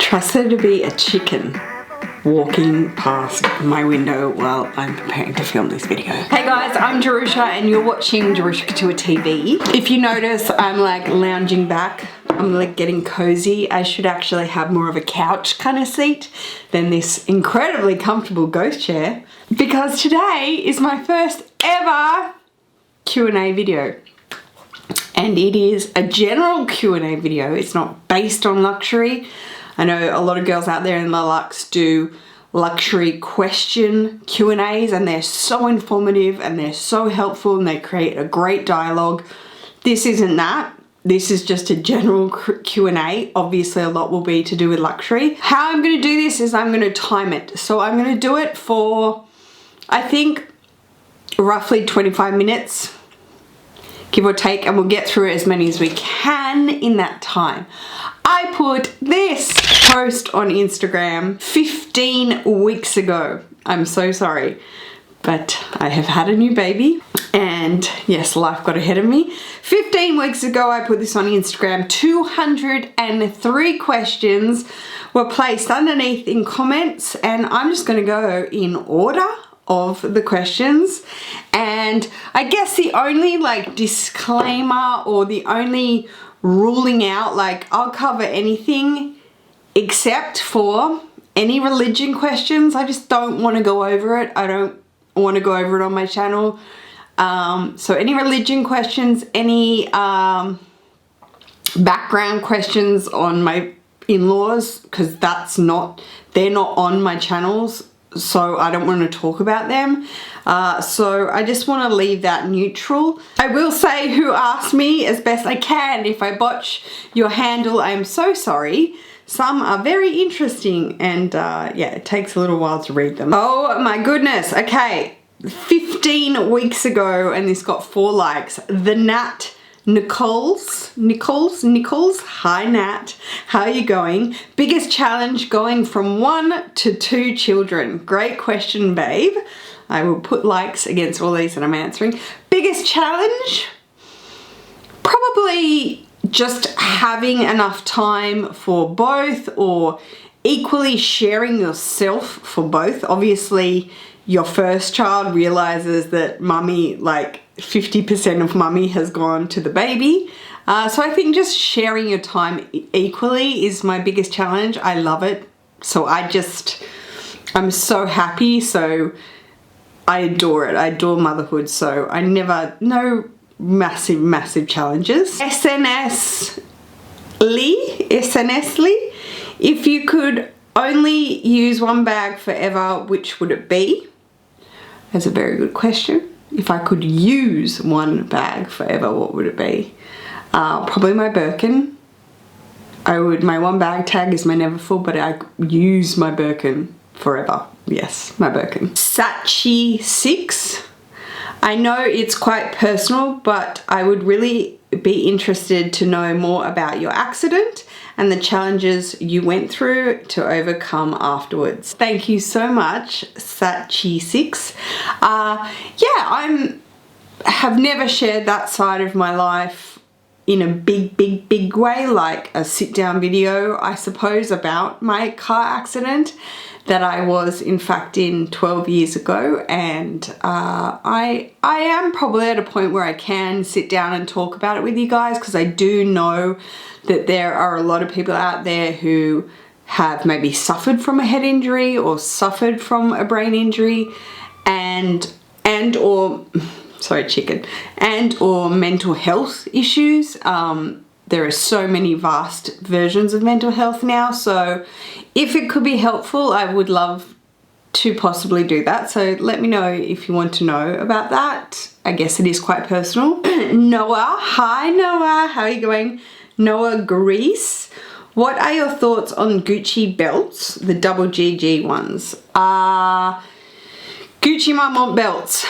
Trust there to be a chicken walking past my window while I'm preparing to film this video. Hey guys, I'm Jerusha and you're watching Jerusha Couture TV. If you notice, I'm like lounging back. I'm like getting cozy. I should actually have more of a couch kind of seat than this incredibly comfortable ghost chair, because today is my first ever Q&A video. And it is a general Q&A video. It's not based on luxury. I know a lot of girls out there in the luxe do luxury question Q&As and they're so informative and they're so helpful and they create a great dialogue. This isn't that. This is just a general Q&A. Obviously a lot will be to do with luxury. How I'm going to do this is I'm going to time it. So I'm going to do it for, I think, roughly 25 minutes. Give or take, and we'll get through as many as we can in that time. I put this post on Instagram 15 weeks ago. I'm so sorry, but I have had a new baby and yes, life got ahead of me. 15 weeks ago, I put this on Instagram. 203 questions were placed underneath in comments, and I'm just gonna go in order of the questions. And I guess the only like disclaimer or the only ruling out, like I'll cover anything except for any religion questions. I just don't want to go over it. I don't want to go over it on my channel. So any religion questions, any background questions on my in-laws, because they're not on my channels, so I don't want to talk about them. So I just want to leave that neutral. I will say who asked me as best I can. If I botch your handle, I am so sorry. Some are very interesting and yeah, it takes a little while to read them. Oh my goodness. Okay, 15 weeks ago, and this got 4 likes. The Nat Nichols, hi Nat, how are you going? Biggest challenge going from 1 to 2 children. Great question, babe. I will put likes against all these that I'm answering. Biggest challenge? Probably just having enough time for both, or equally sharing yourself for both. Obviously, your first child realizes that mummy, like 50% of mummy has gone to the baby. So I think just sharing your time equally is my biggest challenge. I love it. So I'm so happy. So I adore it. I adore motherhood. So no massive challenges. SNS Lee, if you could only use one bag forever, which would it be? That's a very good question. If I could use one bag forever, what would it be? Probably my Birkin. My one bag tag is my Neverfull, but I use my Birkin forever. Yes, my Birkin. Sachi 6. I know it's quite personal, but I would really be interested to know more about your accident and the challenges you went through to overcome afterwards. Thank you so much, Sachi 6. Yeah, have never shared that side of my life in a big way, like a sit-down video, I suppose, about my car accident that I was in fact in 12 years ago. And I am probably at a point where I can sit down and talk about it with you guys, because I do know that there are a lot of people out there who have maybe suffered from a head injury or suffered from a brain injury and or mental health issues. There are so many vast versions of mental health now, so if it could be helpful, I would love to possibly do that. So let me know if you want to know about that. I guess it is quite personal. Noah, hi Noah, how are you going? Noah Grease, what are your thoughts on Gucci belts, the double GG ones? Gucci Marmont belts.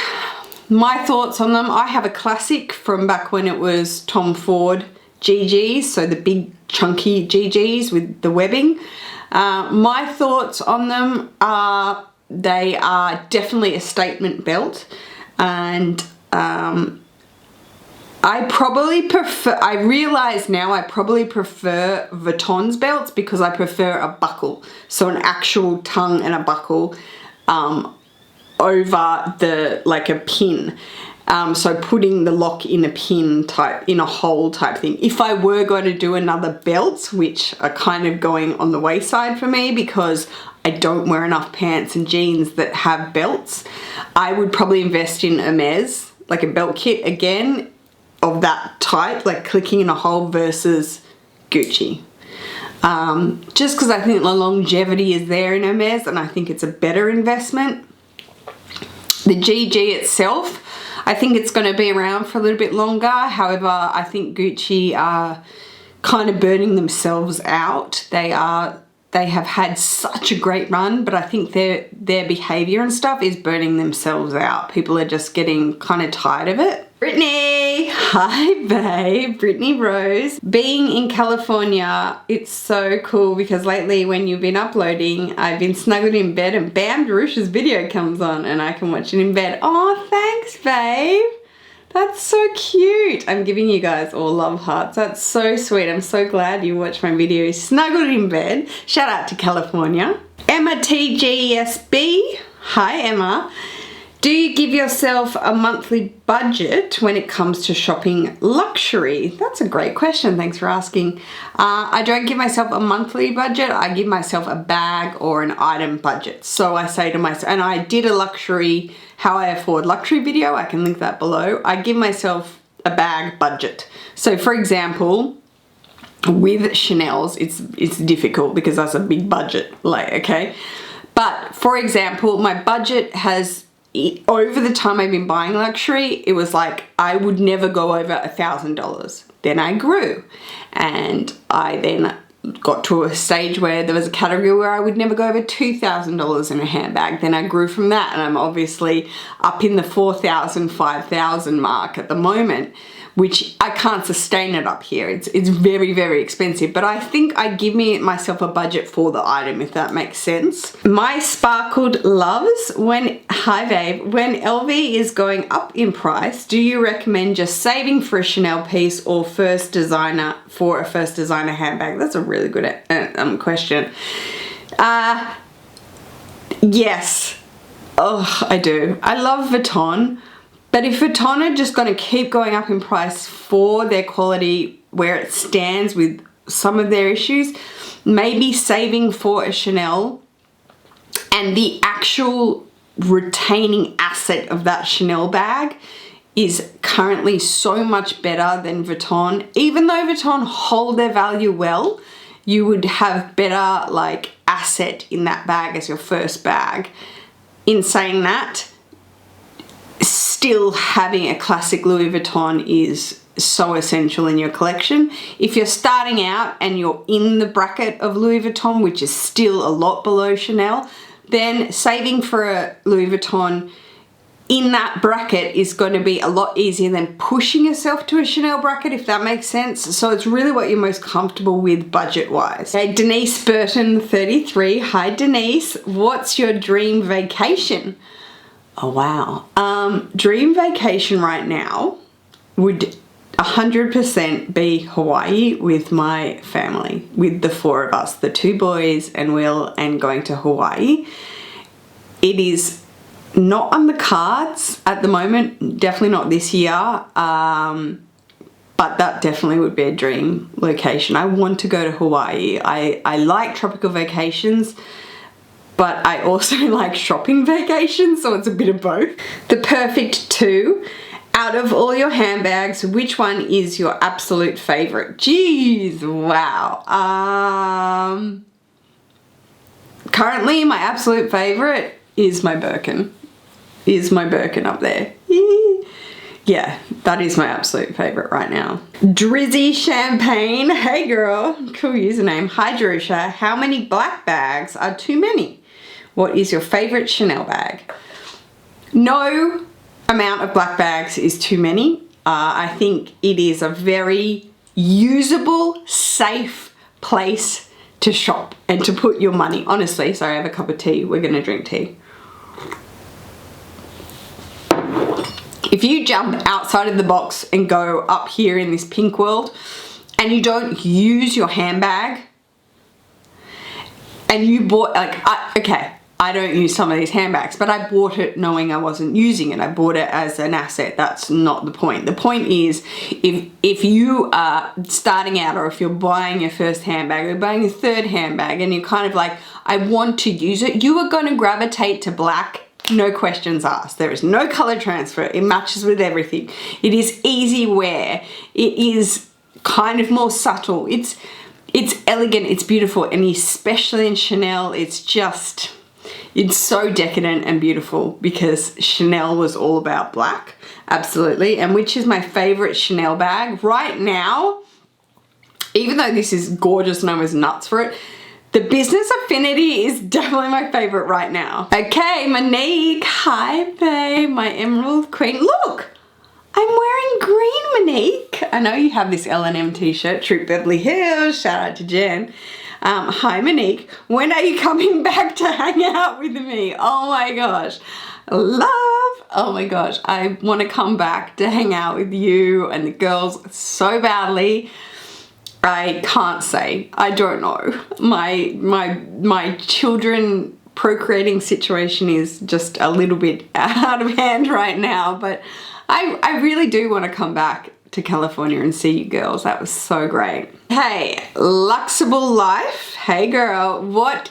My thoughts on them, I have a classic from back when it was Tom Ford GGs, so the big chunky GGs with the webbing. My thoughts on them are they are definitely a statement belt, and I probably prefer, I realize now I probably prefer Vuitton's belts because I prefer a buckle. So an actual tongue and a buckle over the, like a pin. So putting the lock in a pin type, in a hole type thing. If I were going to do another belt, which are kind of going on the wayside for me because I don't wear enough pants and jeans that have belts, I would probably invest in Hermes, like a belt kit again, of that type, like clicking in a hole versus Gucci. Just because I think the longevity is there in Hermes and I think it's a better investment. The GG itself, I think it's going to be around for a little bit longer. However, I think Gucci are kind of burning themselves out. They have had such a great run, but I think their behavior and stuff is burning themselves out. People are just getting kind of tired of it. Brittany, hi babe, Brittany Rose. Being in California, it's so cool because lately when you've been uploading, I've been snuggled in bed and bam, Jerusha's video comes on and I can watch it in bed. Oh, thanks babe. That's so cute. I'm giving you guys all love hearts. That's so sweet. I'm so glad you watched my videos snuggled in bed. Shout out to California. Emma TGSB. Hi Emma. Do you give yourself a monthly budget when it comes to shopping luxury? That's a great question. Thanks for asking. I don't give myself a monthly budget. I give myself a bag or an item budget. So I say to myself, and I did a luxury, how I afford luxury video. I can link that below. I give myself a bag budget. So for example, with Chanel's, it's difficult because that's a big budget, like, okay. But for example, my budget has, over the time I've been buying luxury, it was like I would never go over $1,000. Then I grew and I then got to a stage where there was a category where I would never go over $2,000 in a handbag. Then I grew from that and I'm obviously up in the $4,000, $5,000 mark at the moment, which I can't sustain it up here. It's very, very expensive, but I think I give myself a budget for the item, if that makes sense. My sparkled loves, hi babe, when LV is going up in price, do you recommend just saving for a Chanel piece or for a first designer handbag? That's a really good question. Yes, oh, I do. I love Vuitton. But if Vuitton are just going to keep going up in price for their quality where it stands with some of their issues, maybe saving for a Chanel and the actual retaining asset of that Chanel bag is currently so much better than Vuitton. Even though Vuitton hold their value well, you would have better like asset in that bag as your first bag. In saying that, still having a classic Louis Vuitton is so essential in your collection. If you're starting out and you're in the bracket of Louis Vuitton, which is still a lot below Chanel, then saving for a Louis Vuitton in that bracket is going to be a lot easier than pushing yourself to a Chanel bracket, if that makes sense. So it's really what you're most comfortable with budget-wise. Okay, Denise Burton, 33. Hi Denise, what's your dream vacation? Oh wow. Dream vacation right now would 100% be Hawaii with my family, with the four of us, the two boys and Will, and going to Hawaii. It is not on the cards at the moment, definitely not this year, but that definitely would be a dream location. I want to go to Hawaii. I like tropical vacations, but I also like shopping vacations, so it's a bit of both. The perfect two. Out of all your handbags, which one is your absolute favorite? Jeez, wow. Currently, my absolute favorite is my Birkin. Is my Birkin up there? Yeah, that is my absolute favorite right now. Drizzy Champagne, hey girl, cool username. Hi Jerusha, how many black bags are too many? What is your favorite Chanel bag? No amount of black bags is too many. I think it is a very usable, safe place to shop and to put your money. Honestly, sorry, I have a cup of tea. We're gonna drink tea. If you jump outside of the box and go up here in this pink world and you don't use your handbag and you bought, like, okay, I don't use some of these handbags, but I bought it knowing I wasn't using it. I bought it as an asset. That's not the point. The point is, if you are starting out, or if you're buying your first handbag, or buying a third handbag, and you're kind of like, I want to use it, you are going to gravitate to black. No questions asked. There is no color transfer. It matches with everything. It is easy wear. It is kind of more subtle. It's elegant. It's beautiful. And especially in Chanel, it's so decadent and beautiful, because Chanel was all about black. Absolutely. And which is my favorite Chanel bag right now, even though this is gorgeous and I was nuts for it, the Business Affinity is definitely my favorite right now. Okay, Monique. Hi, babe. My Emerald Queen. Look, I'm wearing green, Monique. I know you have this L&M t-shirt, Troop Beverly Hills. Shout out to Jen. Hi, Monique. When are you coming back to hang out with me? Oh my gosh. Love. Oh my gosh. I want to come back to hang out with you and the girls so badly. I can't say. I don't know. My children procreating situation is just a little bit out of hand right now, but I really do want to come back to California and see you girls. That was so great. Hey, Luxable Life. Hey girl, what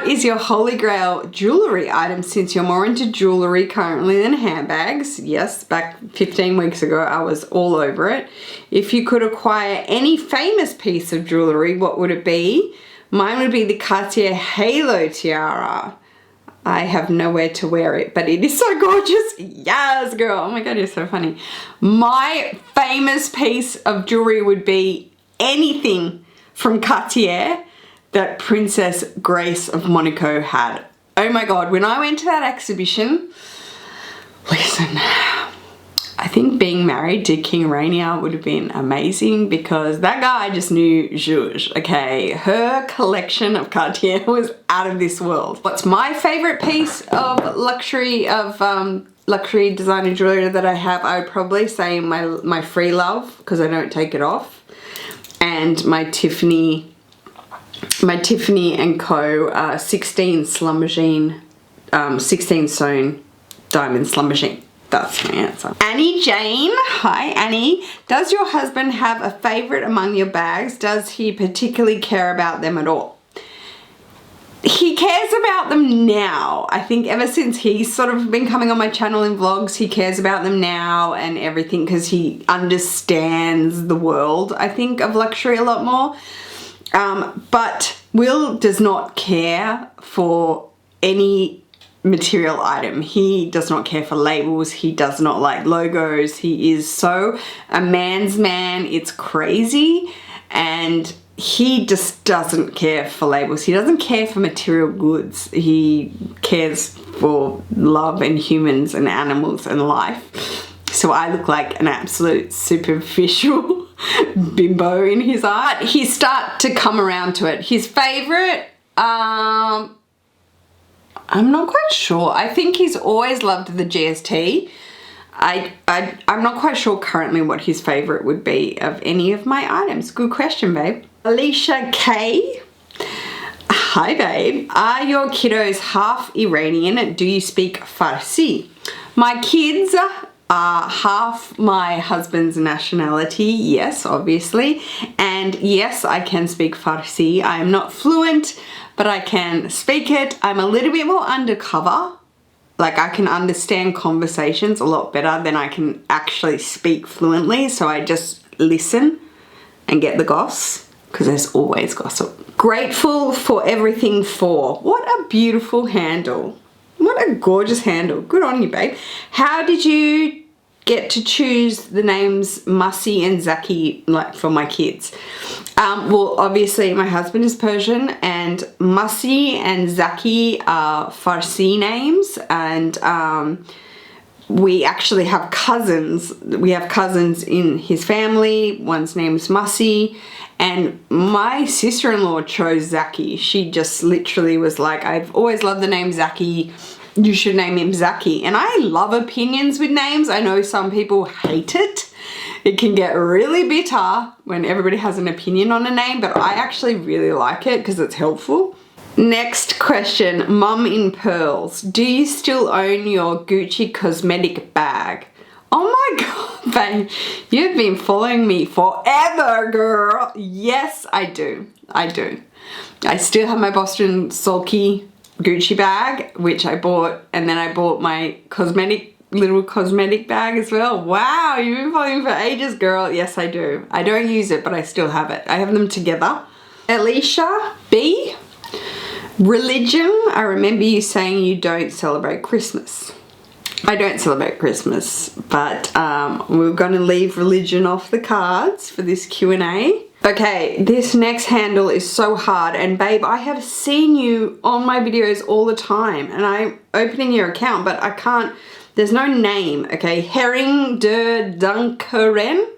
is your holy grail jewelry item, since you're more into jewelry currently than handbags? Yes, back 15 weeks ago I was all over it. If you could acquire any famous piece of jewelry, what would it be? Mine would be the Cartier Halo tiara. I have nowhere to wear it, but it is so gorgeous. Yes, girl. Oh my God, you're so funny. My famous piece of jewelry would be anything from Cartier that Princess Grace of Monaco had. Oh my God, when I went to that exhibition, listen, I think being married to King Rainier would have been amazing, because that guy just knew zhuzh, okay? Her collection of Cartier was out of this world. What's my favorite piece of luxury designer jewelry that I have? I would probably say my Free Love, because I don't take it off, and my Tiffany & Co. 16 Slum Machine, 16 sewn diamond Slum Machine. That's my answer. Annie Jane. Hi, Annie. Does your husband have a favorite among your bags? Does he particularly care about them at all? He cares about them now. I think ever since he's sort of been coming on my channel in vlogs, he cares about them now and everything, because he understands the world, I think, of luxury a lot more. But Will does not care for any material item. He does not care for labels. He does not like logos. He is so a man's man. It's crazy. And he just doesn't care for labels. He doesn't care for material goods. He cares for love and humans and animals and life. So I look like an absolute superficial bimbo in his eye. He start to come around to it. His favorite, I'm not quite sure. I think he's always loved the GST. I'm not quite sure currently what his favorite would be of any of my items. Good question, babe. Alicia K. Hi, babe. Are your kiddos half Iranian? Do you speak Farsi? My kids are half my husband's nationality. Yes, obviously. And yes, I can speak Farsi. I am not fluent, but I can speak it. I'm a little bit more undercover. Like, I can understand conversations a lot better than I can actually speak fluently. So I just listen and get the goss, because there's always gossip. Grateful for everything for. What a beautiful handle. What a gorgeous handle. Good on you, babe. How did you get to choose the names Musi and Zaki, like, for my kids? Well, obviously my husband is Persian, and Musi and Zaki are Farsi names, and we actually have cousins. We have cousins in his family. One's name is Musi, and my sister-in-law chose Zaki. She just literally was like, I've always loved the name Zaki. you should name him Zaki. And I love opinions with names. I know some people hate it. It can get really bitter when everybody has an opinion on a name, but I actually really like it because it's helpful. Next question, Mum in Pearls. Do you still own your Gucci cosmetic bag? Oh my God, babe, you've been following me forever, girl. Yes, I do. I do. I still have my Boston Sulky Gucci bag, which I bought, and then I bought my little cosmetic bag as well. Wow, you've been following me for ages, girl. Yes, I do. I don't use it, but I still have it. I have them together. Alicia B. Religion. I remember you saying you don't celebrate Christmas. I don't celebrate Christmas, but we're going to leave religion off the cards for this Q&A. Okay, this next handle is so hard, and babe, I have seen you on my videos all the time, and I'm opening your account, but I can't, there's no name, okay? Herring der Dunkeren?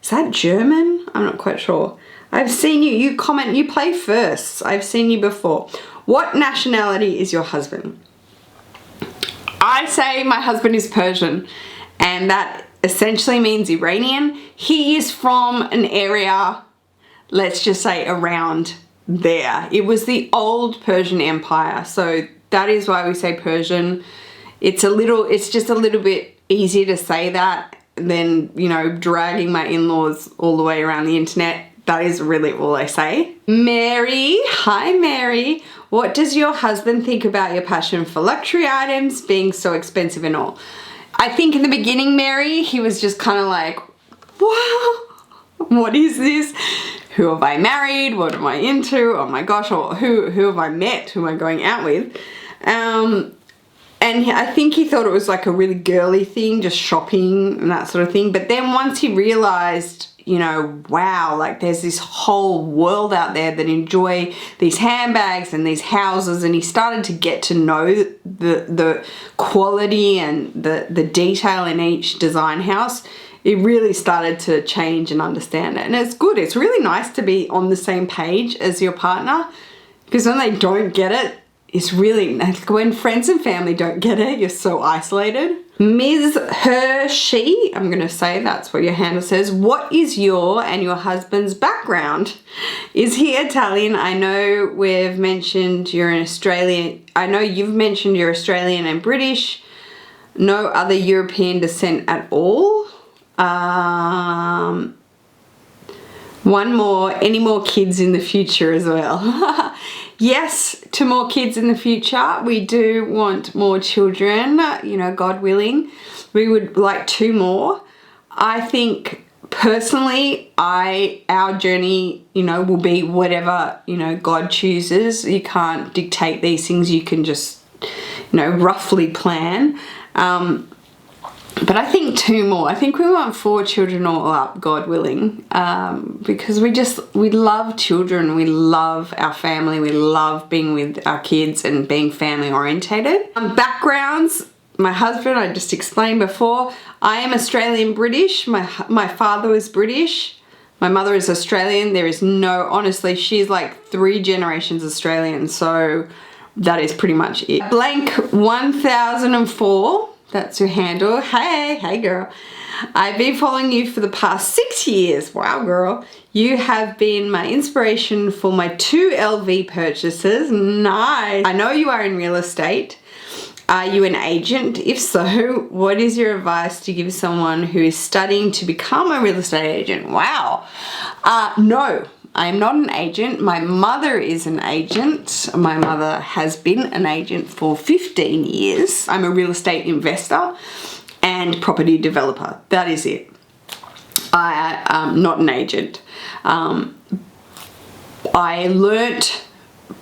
Is that German? I'm not quite sure. I've seen you, you comment, you play first. I've seen you before. What nationality is your husband? I say my husband is Persian, and that essentially means Iranian. He is from an area, let's just say around there. It was the old Persian Empire, so that is why we say Persian. It's just a little bit easier to say that than, you know, dragging my in-laws all the way around the internet. That is really all I say. Mary, hi Mary. What does your husband think about your passion for luxury items being so expensive and all? I think in the beginning, Mary, he was just kind of like, wow, what is this? Who have I married? What am I into? Oh my gosh, or who have I met? Who am I going out with? And I think he thought it was like a really girly thing, just shopping and that sort of thing. But then once he realized, you know, wow, like there's this whole world out there that enjoy these handbags and these houses, and he started to get to know the quality and the detail in each design house. It really started to change and understand it. And it's good. It's really nice to be on the same page as your partner, because when they don't get it, it's really, when friends and family don't get it, you're so isolated. Ms. Hershey, I'm going to say that's what your handle says. What is your and your husband's background? Is he Italian? I know we've mentioned you're an Australian. I know you've mentioned you're Australian and British. No other European descent at all. One more. Any more kids in the future as well? Yes, to more kids in the future. We do want more children, you know, God willing. We would like 2 more. I think personally, our journey, you know, will be whatever, you know, God chooses. You can't dictate these things. You can just, you know, roughly plan. But I think 2 more. I think we want 4 children all up, God willing, because we love children. We love our family. We love being with our kids and being family orientated. Backgrounds, my husband, I just explained before. I am Australian British. My father is British. My mother is Australian. There is no, honestly, she's like 3 generations Australian. So that is pretty much it. Blank 1004. That's your handle. Hey girl. I've been following you for the past 6 years. Wow, girl. You have been my inspiration for my 2 LV purchases. Nice. I know you are in real estate. Are you an agent? If so, what is your advice to give someone who is studying to become a real estate agent? Wow. No. I am not an agent. My mother is an agent. My mother has been an agent for 15 years. I'm a real estate investor and property developer. That is it. I am not an agent. I learnt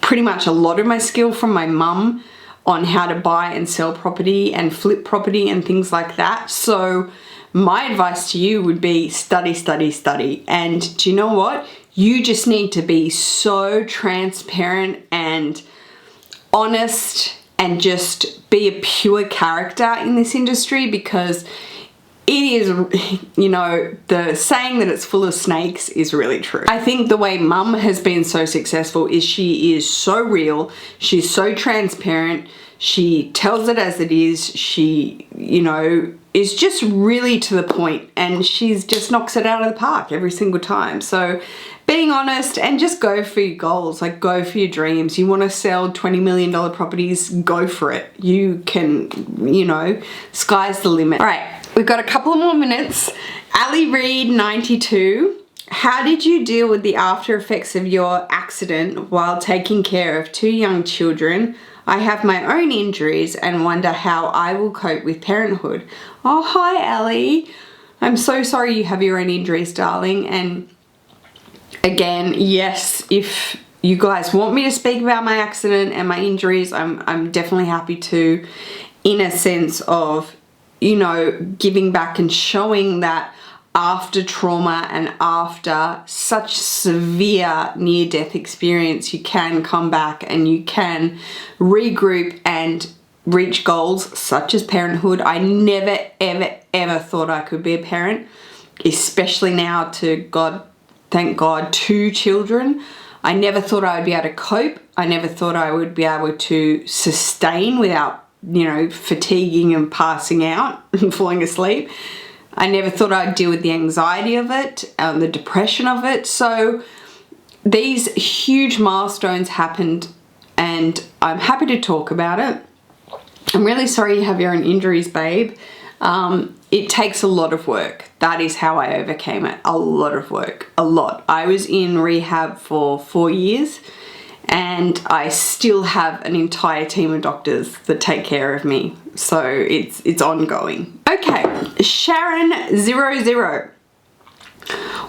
pretty much a lot of my skill from my mum on how to buy and sell property and flip property and things like that. So my advice to you would be study, study, study. And do you know what? You just need to be so transparent and honest and just be a pure character in this industry, because it is, you know, the saying that it's full of snakes is really true. I think the way Mum has been so successful is she is so real, she's so transparent, She tells it as it is. She, you know, is just really to the point, and she's just knocks it out of the park every single time. So being honest and just go for your goals, like go for your dreams. You want to sell $20 million properties, go for it. You can, you know, sky's the limit. All right, we've got a couple of more minutes. Ali Reed, 92. How did you deal with the after effects of your accident while taking care of 2 young children? I have my own injuries and wonder how I will cope with parenthood. Oh, hi, Ali. I'm so sorry you have your own injuries, darling. And again, yes, if you guys want me to speak about my accident and my injuries, I'm definitely happy to, in a sense of, you know, giving back and showing that after trauma and after such severe near-death experience, you can come back and you can regroup and reach goals such as parenthood. I never, ever, ever thought I could be a parent, especially now, to God, thank God, 2 children. I never thought I would be able to cope. I never thought I would be able to sustain without, you know, fatiguing and passing out and falling asleep. I never thought I'd deal with the anxiety of it, the depression of it. So these huge milestones happened, and I'm happy to talk about it. I'm really sorry you have your own injuries, babe. It takes a lot of work. That is how I overcame it. A lot of work, a lot. I was in rehab for 4 years, and I still have an entire team of doctors that take care of me. So it's ongoing. Okay, Sharon00.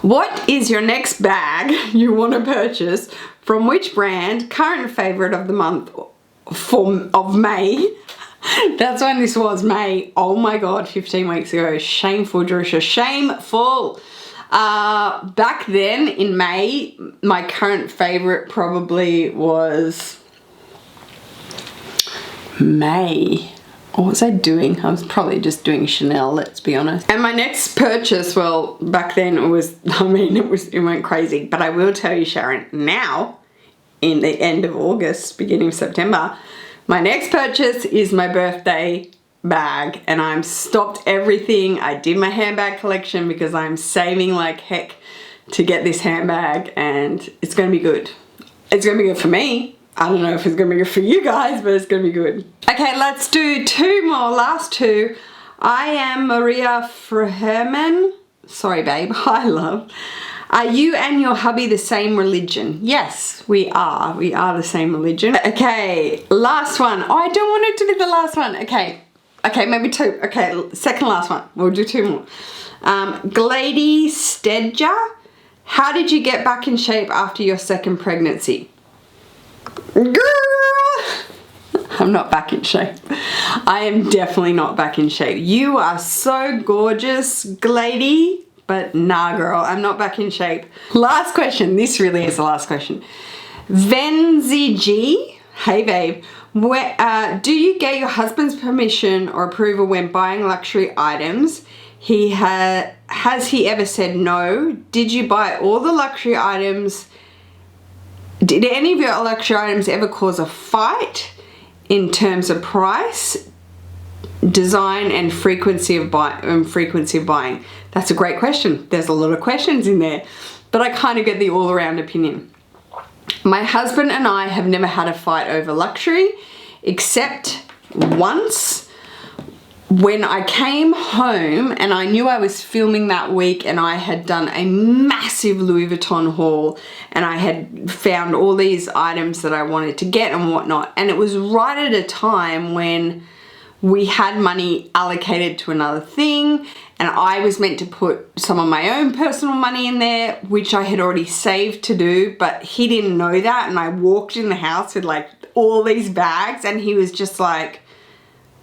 What is your next bag you want to purchase? From which brand? Current favorite of the month of May. That's when this was, May. Oh my God, 15 weeks ago. Shameful, Jerusha, shameful. Back then in May, my current favorite probably was May. What was I doing? I was probably just doing Chanel, let's be honest. And my next purchase, well, back then it was, I mean, it went crazy. But I will tell you, Sharon, now, in the end of August, beginning of September, my next purchase is my birthday bag, and I'm stopped everything. I did my handbag collection because I'm saving like heck to get this handbag, and it's gonna be good. It's gonna be good for me. I don't know if it's gonna be good for you guys, but it's gonna be good. Okay, let's do 2 more, last 2. I am Maria Freherman. Sorry, babe. Hi, love. Are you and your hubby the same religion? Yes, we are. We are the same religion. Okay, last one. Oh, I don't want it to be the last one. Okay, maybe 2. Okay, second last one. We'll do 2 more. Glady Stedger. How did you get back in shape after your 2nd pregnancy? Girl! I'm not back in shape. I am definitely not back in shape. You are so gorgeous, Glady. But nah, girl, I'm not back in shape. Last question. This really is the last question. Venzi G. Hey, babe. Do you get your husband's permission or approval when buying luxury items? Has he ever said no? Did you buy all the luxury items? Did any of your luxury items ever cause a fight in terms of price, design, and frequency of buying? That's a great question. There's a lot of questions in there, but I kind of get the all-around opinion. My husband and I have never had a fight over luxury, except once when I came home and I knew I was filming that week, and I had done a massive Louis Vuitton haul, and I had found all these items that I wanted to get and whatnot, and it was right at a time when we had money allocated to another thing, and I was meant to put some of my own personal money in there, which I had already saved to do, but he didn't know that, and I walked in the house with like all these bags, and he was just like,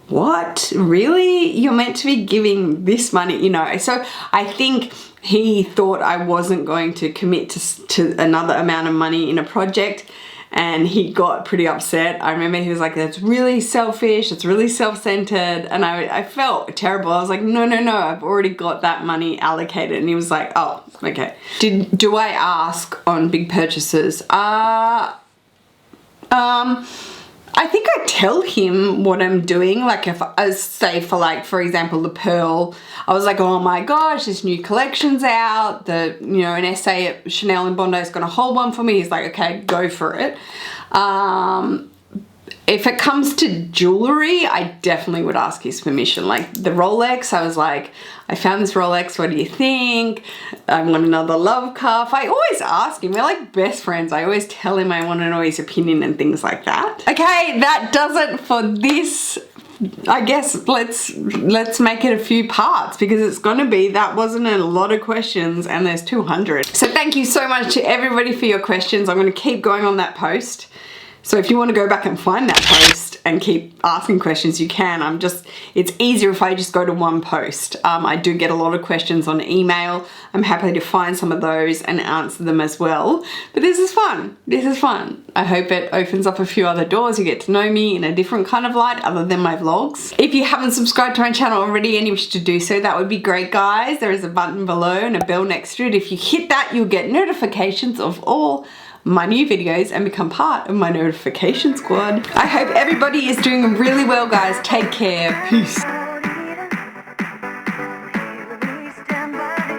what? Really? You're meant to be giving this money, you know? So I think he thought I wasn't going to commit to another amount of money in a project, and he got pretty upset. I remember he was like, that's really selfish, it's really self-centered, and I felt terrible. I was like, no, I've already got that money allocated. And he was like, oh, okay. Do I ask on big purchases? I think I tell him what I'm doing. Like if I say for example, the pearl, I was like, oh my gosh, this new collection's out. An essay at Chanel in Bondi is going to hold one for me. He's like, okay, go for it. If it comes to jewelry, I definitely would ask his permission. Like the Rolex, I was like, I found this Rolex, what do you think? I want another love cuff. I always ask him, we're like best friends. I always tell him I want to know his opinion and things like that. Okay, that does it for this. I guess let's make it a few parts because it's gonna be, that wasn't a lot of questions and there's 200. So thank you so much to everybody for your questions. I'm gonna keep going on that post. So if you want to go back and find that post and keep asking questions, you can. It's easier if I just go to one post. I do get a lot of questions on email. I'm happy to find some of those and answer them as well. But this is fun. This is fun. I hope it opens up a few other doors. You get to know me in a different kind of light other than my vlogs. If you haven't subscribed to my channel already and you wish to do so, that would be great, guys. There is a button below and a bell next to it. If you hit that, you'll get notifications of all my new videos and become part of my notification squad. I hope everybody is doing really well, guys. Take care. Peace.